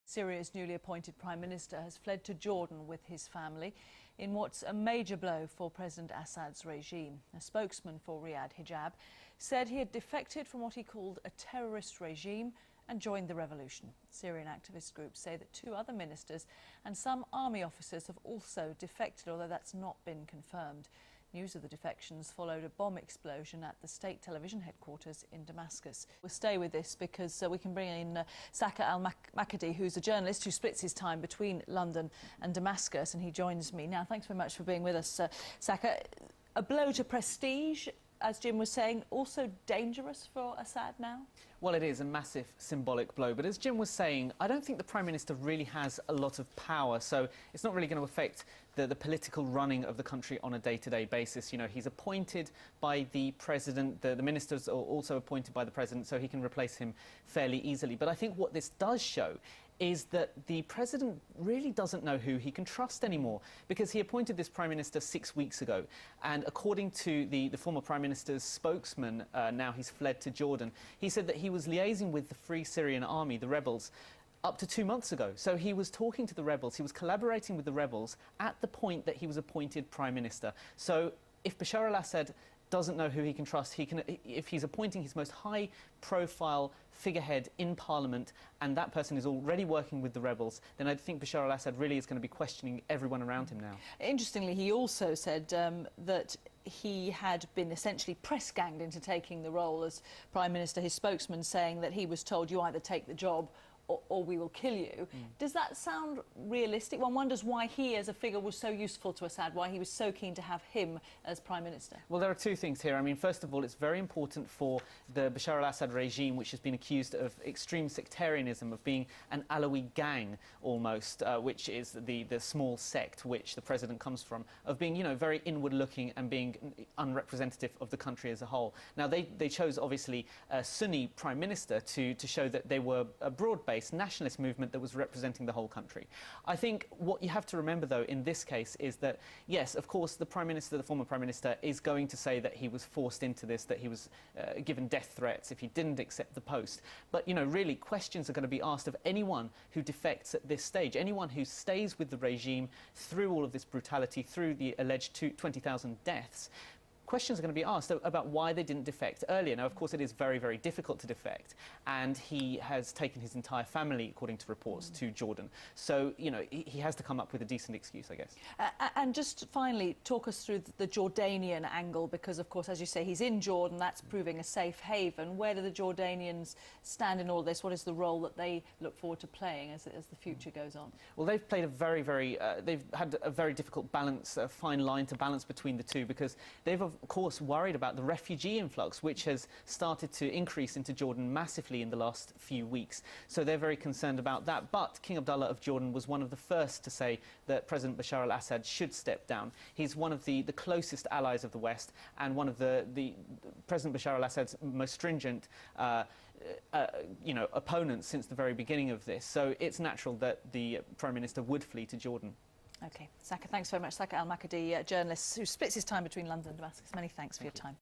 Syria's newly appointed Prime Minister has fled to Jordan with his family in what's a major blow for President Assad's regime. A spokesman for Riyadh Hijab said he had defected from what he called a terrorist regime and joined the revolution. Syrian activist groups say that 2 other ministers and some army officers have also defected, although that's not been confirmed. News of the defections followed a bomb explosion at the state television headquarters in Damascus. We'll stay with this because we can bring in Saka Al-Makhadhi, who's a journalist who splits his time between London and Damascus, and he joins me now. Thanks very much for being with us, Saka. A blow to prestige, as Jim was saying, also dangerous for Assad now? Well, it is a massive symbolic blow, but as Jim was saying, I don't think the Prime Minister really has a lot of power, so it's not really going to affect the political running of the country on a day-to-day basis. You know, he's appointed by the President, the ministers are also appointed by the President, so he can replace him fairly easily. But I think what this does show is that the President really doesn't know who he can trust anymore, because he appointed this Prime Minister 6 weeks ago, and according to the former Prime Minister's spokesman, now he's fled to Jordan, he said that he was liaising with the Free Syrian Army, the rebels, up to 2 months ago. So he was talking to the rebels, he was collaborating with the rebels at the point that he was appointed Prime Minister. So if Bashar al-Assad doesn't know who he can trust, if he's appointing his most high-profile figurehead in Parliament, and that person is already working with the rebels, then I think Bashar al-Assad really is going to be questioning everyone around him now. Interestingly, he also said that he had been essentially press-ganged into taking the role as Prime Minister, his spokesman saying that he was told, you either take the job or we will kill you. Does that sound realistic? One wonders why he, as a figure, was so useful to Assad, why he was so keen to have him as Prime Minister. Well, there are 2 things here. I mean, first of all, it's very important for the Bashar al-Assad regime, which has been accused of extreme sectarianism, of being an Alawi gang, almost, which is the small sect which the President comes from, of being, you know, very inward-looking and being unrepresentative of the country as a whole. Now, they chose, obviously, a Sunni Prime Minister to show that they were a broad-based nationalist movement that was representing the whole country. I think what you have to remember, though, in this case is that, yes, of course, the Prime Minister, the former Prime Minister, is going to say that he was forced into this, that he was given death threats if he didn't accept the post. But, you know, really, questions are going to be asked of anyone who defects at this stage, anyone who stays with the regime through all of this brutality, through the alleged 20,000 deaths. Questions are going to be asked about why they didn't defect earlier. Now, of course, it is very, very difficult to defect, and he has taken his entire family, according to reports, to Jordan. So, you know, he has to come up with a decent excuse, I guess. And just finally, talk us through the Jordanian angle, because, of course, as you say, he's in Jordan. That's proving a safe haven. Where do the Jordanians stand in all this? What is the role that they look forward to playing as the future goes on? Well, they've played they've had a very difficult balance, a fine line to balance between the two, because they've, of course, worried about the refugee influx, which has started to increase into Jordan massively in the last few weeks. So they're very concerned about that. But King Abdullah of Jordan was one of the first to say that President Bashar al-Assad should step down. He's one of the closest allies of the West, and one of the President Bashar al-Assad's most stringent you know, opponents since the very beginning of this. So it's natural that the Prime Minister would flee to Jordan. OK. Saka, thanks very much. Saka Al-Makhadhi, journalist who splits his time between London and Damascus. Many thanks for your time.